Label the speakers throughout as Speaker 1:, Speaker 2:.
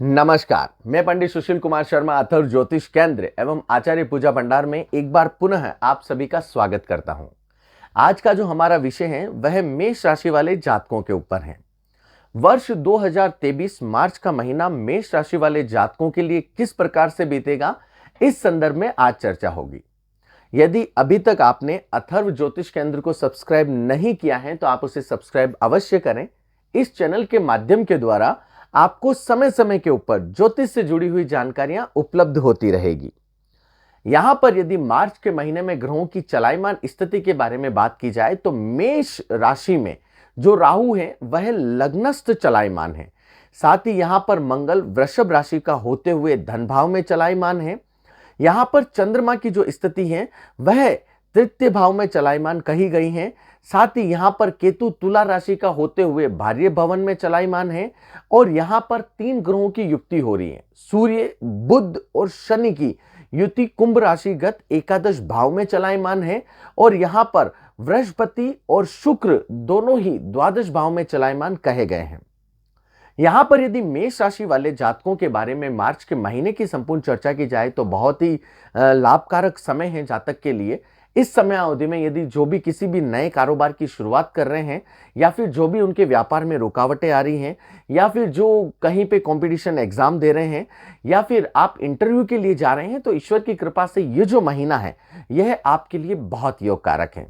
Speaker 1: नमस्कार, मैं पंडित सुशील कुमार शर्मा अथर्व ज्योतिष केंद्र एवं आचार्य पूजा भंडार में एक बार पुनः आप सभी का स्वागत करता हूं। आज का जो हमारा विषय है वह मेष राशि वाले जातकों के ऊपर है। वर्ष 2023 मार्च का महीना मेष राशि वाले जातकों के लिए किस प्रकार से बीतेगा, इस संदर्भ में आज चर्चा होगी। यदि अभी तक आपने अथर्व ज्योतिष केंद्र को सब्सक्राइब नहीं किया है तो आप उसे सब्सक्राइब अवश्य करें। इस चैनल के माध्यम के द्वारा आपको समय समय के ऊपर ज्योतिष से जुड़ी हुई जानकारियां उपलब्ध होती रहेगी। यहां पर यदि मार्च के महीने में ग्रहों की चलायमान स्थिति के बारे में बात की जाए तो मेष राशि में जो राहु है वह लग्नस्थ चलायमान है। साथ ही यहां पर मंगल वृषभ राशि का होते हुए धन भाव में चलायमान है। यहां पर चंद्रमा की जो स्थिति है वह तृतीय भाव में चलायमान कही गई है। साथ ही यहां पर केतु तुला राशि का होते हुए भार्य भवन में चलायमान है और यहां पर 3 ग्रहों की युक्ति हो रही है। सूर्य, बुध और शनि की युति कुंभ राशिगत एकादश भाव में चलायमान है और यहां पर बृहस्पति और शुक्र दोनों ही द्वादश भाव में चलायमान कहे गए हैं। यहां पर यदि मेष राशि वाले जातकों के बारे में मार्च के महीने की संपूर्ण चर्चा की जाए तो बहुत ही लाभकारक समय है जातक के लिए। इस समय अवधि में यदि जो भी किसी भी नए कारोबार की शुरुआत कर रहे हैं या फिर जो भी उनके व्यापार में रुकावटें आ रही हैं या फिर जो कहीं पे कंपटीशन एग्जाम दे रहे हैं या फिर आप इंटरव्यू के लिए जा रहे हैं, तो ईश्वर की कृपा से ये जो महीना है यह आपके लिए बहुत योग कारक है।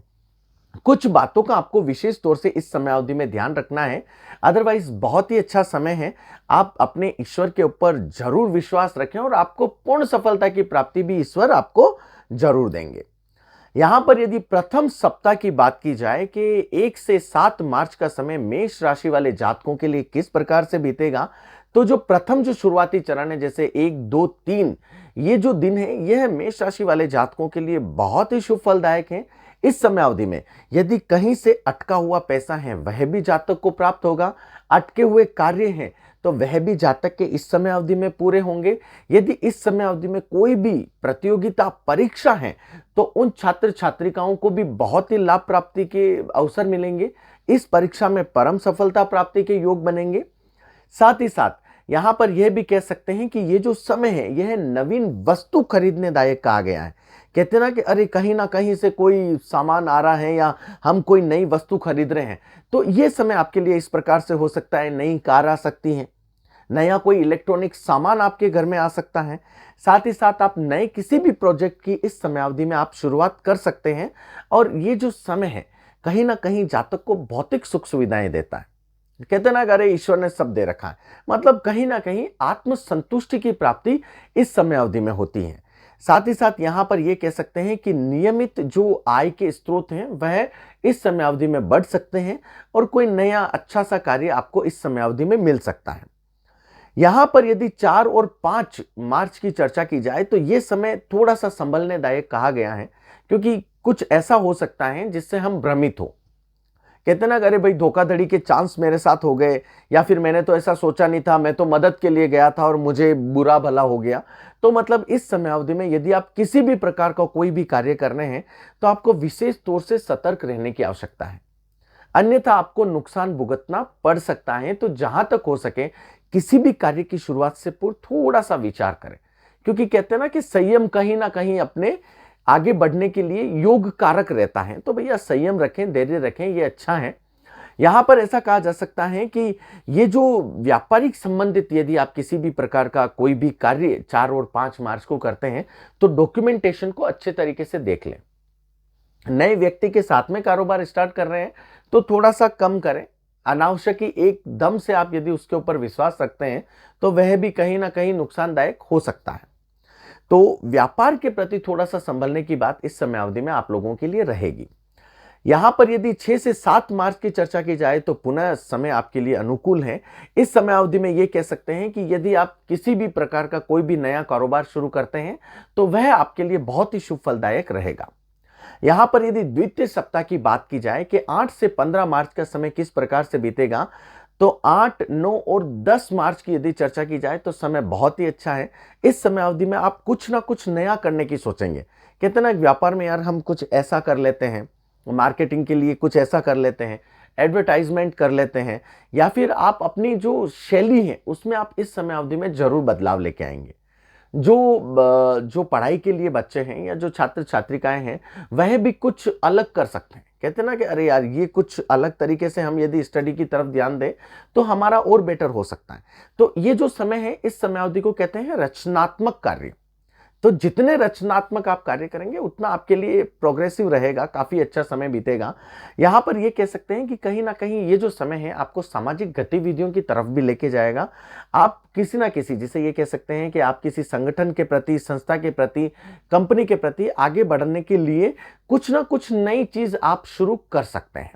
Speaker 1: कुछ बातों का आपको विशेष तौर से इस समय अवधि में ध्यान रखना है, अदरवाइज बहुत ही अच्छा समय है। आप अपने ईश्वर के ऊपर जरूर विश्वास रखें और आपको पूर्ण सफलता की प्राप्ति भी ईश्वर आपको जरूर देंगे। यहां पर यदि प्रथम सप्ताह की बात की जाए कि 1 से 7 मार्च का समय मेष राशि वाले जातकों के लिए किस प्रकार से बीतेगा, तो जो प्रथम जो शुरुआती चरण है जैसे 1, 2, 3 ये जो दिन है यह मेष राशि वाले जातकों के लिए बहुत ही शुभ फलदायक है। इस समय अवधि में यदि कहीं से अटका हुआ पैसा है वह भी जातक को प्राप्त होगा। अटके हुए कार्य हैं तो वह भी जातक के इस समय अवधि में पूरे होंगे। यदि इस समय अवधि में कोई भी प्रतियोगिता परीक्षा है तो उन छात्र छात्रिकाओं को भी बहुत ही लाभ प्राप्ति के अवसर मिलेंगे। इस परीक्षा में परम सफलता प्राप्ति के योग बनेंगे। साथ ही साथ यहां पर यह भी कह सकते हैं कि ये जो समय है यह नवीन वस्तु खरीदने दायक कहा गया है। कहते ना कि अरे कहीं ना कहीं से कोई सामान आ रहा है या हम कोई नई वस्तु खरीद रहे हैं, तो ये समय आपके लिए इस प्रकार से हो सकता है। नई कार आ सकती है, नया कोई इलेक्ट्रॉनिक सामान आपके घर में आ सकता है। साथ ही साथ आप नए किसी भी प्रोजेक्ट की इस समय अवधि में आप शुरुआत कर सकते हैं और ये जो समय है कहीं ना कहीं जातक को भौतिक सुख सुविधाएं देता है। कहते ना अरे ईश्वर ने सब दे रखा है, मतलब कहीं ना कहीं आत्म संतुष्टि की प्राप्ति इस समय अवधि में होती है। साथ ही साथ यहां पर यह कह सकते हैं कि नियमित जो आय के स्रोत हैं वह इस समय अवधि में बढ़ सकते हैं और कोई नया अच्छा सा कार्य आपको इस समय अवधि में मिल सकता है। यहां पर यदि 4 और 5 मार्च की चर्चा की जाए तो यह समय थोड़ा सा संभलने दायक कहा गया है, क्योंकि कुछ ऐसा हो सकता है जिससे हम भ्रमित हो। कहते ना अरे भाई धोखाधड़ी के चांस मेरे साथ हो गए या फिर मैंने तो ऐसा सोचा नहीं था, मैं तो मदद के लिए गया था और मुझे बुरा भला हो गया। तो मतलब इस समय अवधि में यदि आप किसी भी प्रकार का कोई भी कार्य कर रहे हैं तो आपको विशेष तौर से सतर्क रहने की आवश्यकता है, अन्यथा आपको नुकसान भुगतना पड़ सकता है। तो जहां तक हो सके किसी भी कार्य की शुरुआत से पूर्व थोड़ा सा विचार करें, क्योंकि कहते हैं ना कि संयम कहीं ना कहीं अपने आगे बढ़ने के लिए योग कारक रहता है। तो भैया संयम रखें, धैर्य रखें, ये अच्छा है। यहां पर ऐसा कहा जा सकता है कि ये जो व्यापारिक संबंधित यदि आप किसी भी प्रकार का कोई भी कार्य 4 और 5 मार्च को करते हैं तो डॉक्यूमेंटेशन को अच्छे तरीके से देख लें। नए व्यक्ति के साथ में कारोबार स्टार्ट कर रहे हैं तो थोड़ा सा कम करें। अनावश्यक ही एकदम से आप यदि उसके ऊपर विश्वास रखते हैं तो वह भी कहीं ना कहीं नुकसानदायक हो सकता है। तो व्यापार के प्रति थोड़ा सा संभलने की बात इस समय अवधि में आप लोगों के लिए रहेगी। यहां पर यदि 6 से 7 मार्च की चर्चा की जाए तो पुनः समय आपके लिए अनुकूल है। इस समय अवधि में यह कह सकते हैं कि यदि आप किसी भी प्रकार का कोई भी नया कारोबार शुरू करते हैं तो वह आपके लिए बहुत ही शुभ फलदायक रहेगा। यहां पर यदि द्वितीय सप्ताह की बात की जाए कि 8 से 15 मार्च का समय किस प्रकार से बीतेगा, तो 8, 9 और 10 मार्च की यदि चर्चा की जाए तो समय बहुत ही अच्छा है। इस समय अवधि में आप कुछ ना कुछ नया करने की सोचेंगे। कहते ना व्यापार में यार हम कुछ ऐसा कर लेते हैं, मार्केटिंग के लिए कुछ ऐसा कर लेते हैं, एडवर्टाइजमेंट कर लेते हैं, या फिर आप अपनी जो शैली है उसमें आप इस समय अवधि में जरूर बदलाव लेके आएंगे। जो पढ़ाई के लिए बच्चे हैं या जो छात्र छात्रिकाएं हैं, वह भी कुछ अलग कर सकते हैं। कहते हैं ना कि अरे यार, ये कुछ अलग तरीके से हम यदि स्टडी की तरफ ध्यान दें तो हमारा और बेटर हो सकता है। तो ये जो समय है, इस समय अवधि को कहते हैं रचनात्मक कार्य। तो जितने रचनात्मक आप कार्य करेंगे उतना आपके लिए प्रोग्रेसिव रहेगा, काफी अच्छा समय बीतेगा। यहां पर ये कह सकते हैं कि कहीं ना कहीं ये जो समय है आपको सामाजिक गतिविधियों की तरफ भी लेके जाएगा। आप किसी ना किसी, जिसे ये कह सकते हैं कि आप किसी संगठन के प्रति, संस्था के प्रति, कंपनी के प्रति आगे बढ़ने के लिए कुछ ना कुछ नई चीज आप शुरू कर सकते हैं।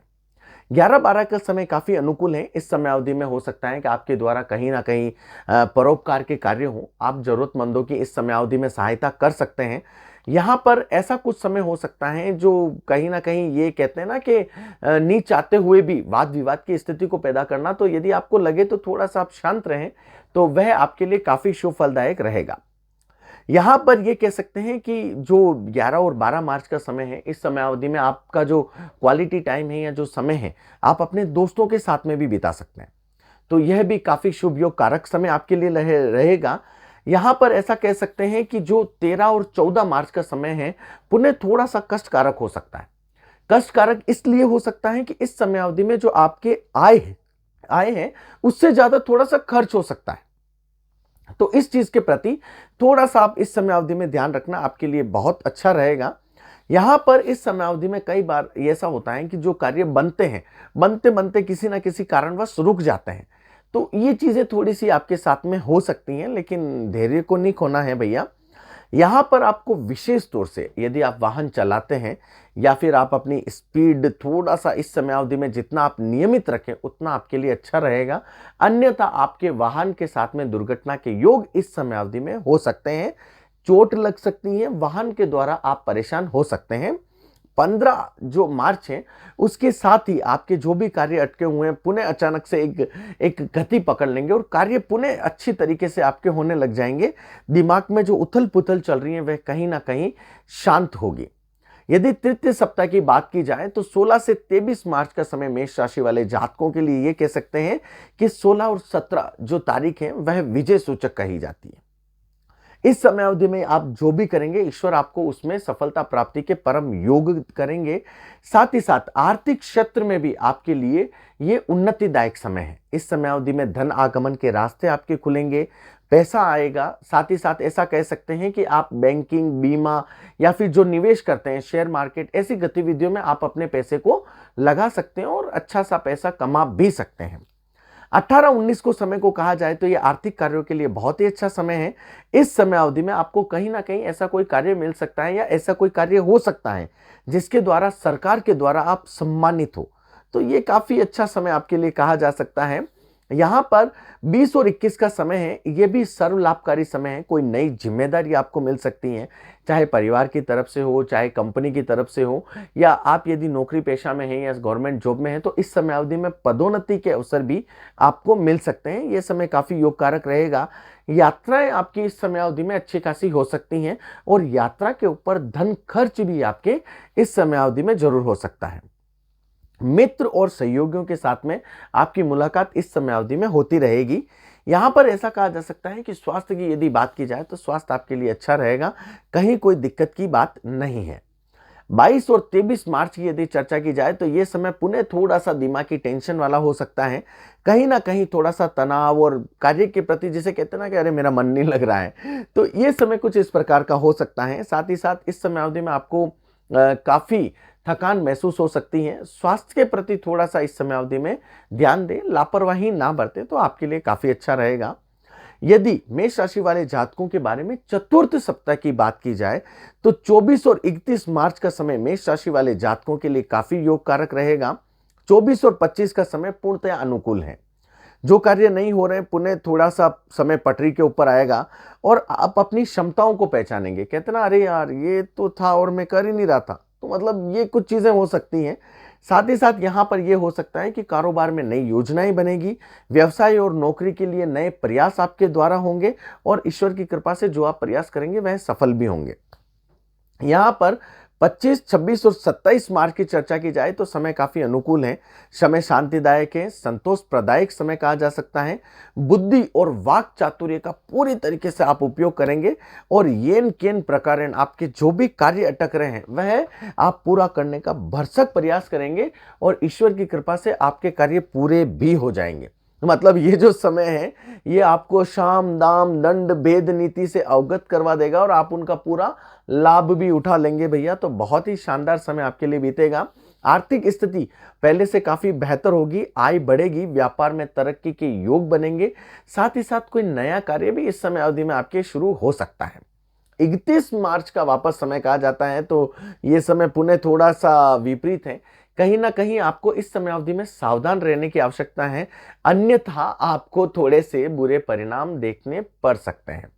Speaker 1: 11-12 का समय काफी अनुकूल है। इस समय अवधि में हो सकता है कि आपके द्वारा कहीं ना कहीं परोपकार के कार्य हो, आप जरूरतमंदों की इस समय अवधि में सहायता कर सकते हैं। यहाँ पर ऐसा कुछ समय हो सकता है जो कहीं ना कहीं ये कहते हैं ना कि नहीं चाहते हुए भी वाद विवाद की स्थिति को पैदा करना, तो यदि आपको लगे तो थोड़ा सा आप शांत रहें, तो वह आपके लिए काफी शुभ फलदायक रहेगा। यहां पर यह कह सकते हैं कि जो 11 और 12 मार्च का समय है, इस समय अवधि में आपका जो क्वालिटी टाइम है या जो समय है, आप अपने दोस्तों के साथ में भी बिता सकते हैं। तो यह भी काफी शुभ योग कारक समय आपके लिए रहेगा। यहां पर ऐसा कह सकते हैं कि जो 13 और 14 मार्च का समय है, पुनः थोड़ा सा कष्ट कारक हो सकता है। कष्ट कारक इसलिए हो सकता है कि इस समय अवधि में जो आपके आय है उससे ज्यादा थोड़ा सा खर्च हो सकता है। तो इस चीज के प्रति थोड़ा सा आप इस समय अवधि में ध्यान रखना आपके लिए बहुत अच्छा रहेगा। यहां पर इस समय अवधि में कई बार ऐसा होता है कि जो कार्य बनते हैं, बनते बनते किसी ना किसी कारणवश रुक जाते हैं। तो ये चीजें थोड़ी सी आपके साथ में हो सकती हैं, लेकिन धैर्य को नहीं खोना है भैया। यहां पर आपको विशेष तौर से, यदि आप वाहन चलाते हैं या फिर आप अपनी स्पीड थोड़ा सा इस समय अवधि में जितना आप नियमित रखें उतना आपके लिए अच्छा रहेगा। अन्यथा आपके वाहन के साथ में दुर्घटना के योग इस समय अवधि में हो सकते हैं, चोट लग सकती है, वाहन के द्वारा आप परेशान हो सकते हैं। 15 जो मार्च है उसके साथ ही आपके जो भी कार्य अटके हुए हैं पुनः अचानक से एक गति पकड़ लेंगे और कार्य पुनः अच्छी तरीके से आपके होने लग जाएंगे। दिमाग में जो उथल पुथल चल रही है वह कहीं ना कहीं शांत होगी। यदि तृतीय सप्ताह की बात की जाए तो 16 से 23 मार्च का समय मेष राशि वाले जातकों के लिए ये कह सकते हैं कि 16 और 17 जो तारीख है वह विजय सूचक कही जाती है। इस समय अवधि में आप जो भी करेंगे, ईश्वर आपको उसमें सफलता प्राप्ति के परम योग करेंगे। साथ ही साथ आर्थिक क्षेत्र में भी आपके लिए ये उन्नतिदायक समय है। इस समय अवधि में धन आगमन के रास्ते आपके खुलेंगे, पैसा आएगा। साथ ही साथ ऐसा कह सकते हैं कि आप बैंकिंग, बीमा या फिर जो निवेश करते हैं, शेयर मार्केट, ऐसी गतिविधियों में आप अपने पैसे को लगा सकते हैं और अच्छा सा पैसा कमा भी सकते हैं। 18-19 को समय को कहा जाए तो ये आर्थिक कार्यों के लिए बहुत ही अच्छा समय है। इस समय अवधि में आपको कहीं ना कहीं ऐसा कोई कार्य मिल सकता है या ऐसा कोई कार्य हो सकता है जिसके द्वारा सरकार के द्वारा आप सम्मानित हो। तो ये काफी अच्छा समय आपके लिए कहा जा सकता है। यहां पर 20 और 21 का समय है, यह भी सर्व लाभकारी समय है। कोई नई जिम्मेदारी आपको मिल सकती है, चाहे परिवार की तरफ से हो, चाहे कंपनी की तरफ से हो, या आप यदि नौकरी पेशा में हैं या गवर्नमेंट जॉब में हैं तो इस समय अवधि में पदोन्नति के अवसर भी आपको मिल सकते हैं। यह समय काफी योग कारक रहेगा। यात्राएं आपकी इस समय अवधि में अच्छी खासी हो सकती हैं और यात्रा के ऊपर धन खर्च भी आपके इस समय अवधि में जरूर हो सकता है। मित्र और सहयोगियों के साथ में आपकी मुलाकात इस समय अवधि में होती रहेगी। यहां पर ऐसा कहा जा सकता है कि स्वास्थ्य की यदि बात की जाए तो स्वास्थ्य आपके लिए अच्छा रहेगा, कहीं कोई दिक्कत की बात नहीं है। 22 और 23 मार्च की यदि चर्चा की जाए तो यह समय पुनः थोड़ा सा दिमागी टेंशन वाला हो सकता है। कहीं ना कहीं थोड़ा सा तनाव और कार्य के प्रति, जिसे कहते हैं ना कि अरे मेरा मन नहीं लग रहा है, तो यह समय कुछ इस प्रकार का हो सकता है। साथ ही साथ इस समय अवधि में आपको काफी थकान महसूस हो सकती है। स्वास्थ्य के प्रति थोड़ा सा इस समय अवधि में ध्यान दें, लापरवाही ना बरतें तो आपके लिए काफी अच्छा रहेगा। यदि मेष राशि वाले जातकों के बारे में चतुर्थ सप्ताह की बात की जाए तो 24 और 31 मार्च का समय मेष राशि वाले जातकों के लिए काफी योग कारक रहेगा। 24 और 25 का समय पूर्णतया अनुकूल है। जो कार्य नहीं हो रहे पुनः थोड़ा सा समय पटरी के ऊपर आएगा और आप अपनी क्षमताओं को पहचानेंगे। कहते ना अरे यार ये तो था और मैं कर ही नहीं रहा था, तो मतलब ये कुछ चीजें हो सकती हैं। साथ ही साथ यहां पर यह हो सकता है कि कारोबार में नई योजनाएं बनेगी, व्यवसाय और नौकरी के लिए नए प्रयास आपके द्वारा होंगे और ईश्वर की कृपा से जो आप प्रयास करेंगे वह सफल भी होंगे। यहां पर 25, 26 और 27 मार्च की चर्चा की जाए तो समय काफी अनुकूल है। समय शांतिदायक है, संतोष प्रदायक समय कहा जा सकता है। बुद्धि और वाक चातुर्य का पूरी तरीके से आप उपयोग करेंगे और येन केन प्रकारेण आपके जो भी कार्य अटक रहे हैं वह आप पूरा करने का भरसक प्रयास करेंगे और ईश्वर की कृपा से आपके कार्य पूरे भी हो जाएंगे। मतलब ये जो समय है ये आपको शाम दाम दंड भेद नीति से अवगत करवा देगा और आप उनका पूरा लाभ भी उठा लेंगे भैया। तो बहुत ही शानदार समय आपके लिए बीतेगा। आर्थिक स्थिति पहले से काफी बेहतर होगी, आय बढ़ेगी, व्यापार में तरक्की के योग बनेंगे। साथ ही साथ कोई नया कार्य भी इस समय अवधि में आपके शुरू हो सकता है। 31 मार्च का वापस समय कहा जाता है तो ये समय पुनः थोड़ा सा विपरीत है। कहीं ना कहीं आपको इस समय अवधि में सावधान रहने की आवश्यकता है, अन्यथा आपको थोड़े से बुरे परिणाम देखने पड़ सकते हैं।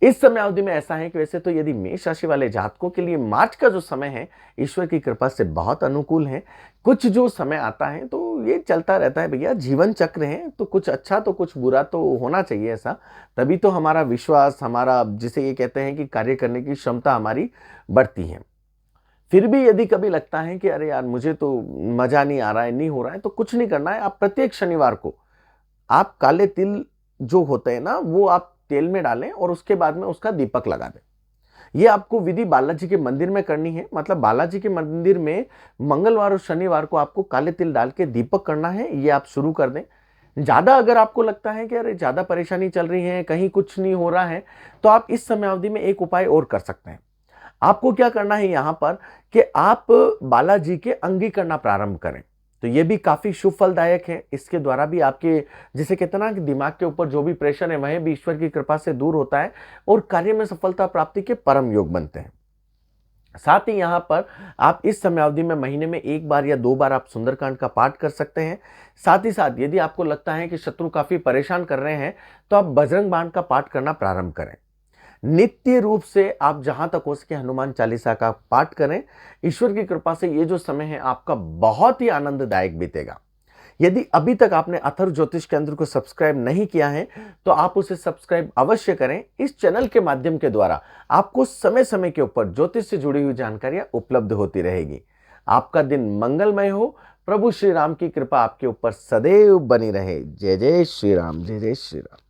Speaker 1: इस समय अवधि में ऐसा है कि वैसे तो यदि मेष राशि वाले जातकों के लिए मार्च का जो समय है ईश्वर की कृपा से बहुत अनुकूल है। कुछ जो समय आता है तो ये चलता रहता है भैया, जीवन चक्र है तो कुछ अच्छा तो कुछ बुरा तो होना चाहिए ऐसा, तभी तो हमारा विश्वास, हमारा जिसे ये कहते हैं कि कार्य करने की क्षमता हमारी बढ़ती है। फिर भी यदि कभी लगता है कि अरे यार मुझे तो मजा नहीं आ रहा है, नहीं हो रहा है, तो कुछ नहीं करना है। आप प्रत्येक शनिवार को आप काले तिल जो होते हैं ना वो आप तेल में डालें और उसके बाद में उसका दीपक लगा दें। ये आपको विधि बालाजी के मंदिर में करनी है। मतलब बालाजी के मंदिर में मंगलवार और शनिवार को आपको काले तिल डाल के दीपक करना है। ये आप शुरू कर दें। ज्यादा अगर आपको लगता है कि अरे ज्यादा परेशानी चल रही है, कहीं कुछ नहीं हो रहा है, तो आप इस समय अवधि में एक उपाय और कर सकते हैं। आपको क्या करना है यहां पर कि आप बालाजी के अंगी करना प्रारंभ करें। तो ये भी काफी शुभ फलदायक है। इसके द्वारा भी आपके जिसे कहते हैं ना कि दिमाग के ऊपर जो भी प्रेशर है वह भी ईश्वर की कृपा से दूर होता है और कार्य में सफलता प्राप्ति के परम योग बनते हैं। साथ ही यहां पर आप इस समय अवधि में महीने में 1 बार या 2 बार आप सुंदरकांड का पाठ कर सकते हैं। साथ ही साथ यदि आपको लगता है कि शत्रु काफी परेशान कर रहे हैं तो आप बजरंग बाण का पाठ करना प्रारंभ करें। नित्य रूप से आप जहां तक हो सके हनुमान चालीसा का पाठ करें। ईश्वर की कृपा से ये जो समय है आपका बहुत ही आनंददायक बीतेगा। यदि अभी तक आपने अथर्व ज्योतिष केंद्र को सब्सक्राइब नहीं किया है तो आप उसे सब्सक्राइब अवश्य करें। इस चैनल के माध्यम के द्वारा आपको समय समय के ऊपर ज्योतिष से जुड़ी हुई जानकारियां उपलब्ध होती रहेगी। आपका दिन मंगलमय हो। प्रभु श्री राम की कृपा आपके ऊपर सदैव बनी रहे। जय जय श्री राम, जय जय श्री राम।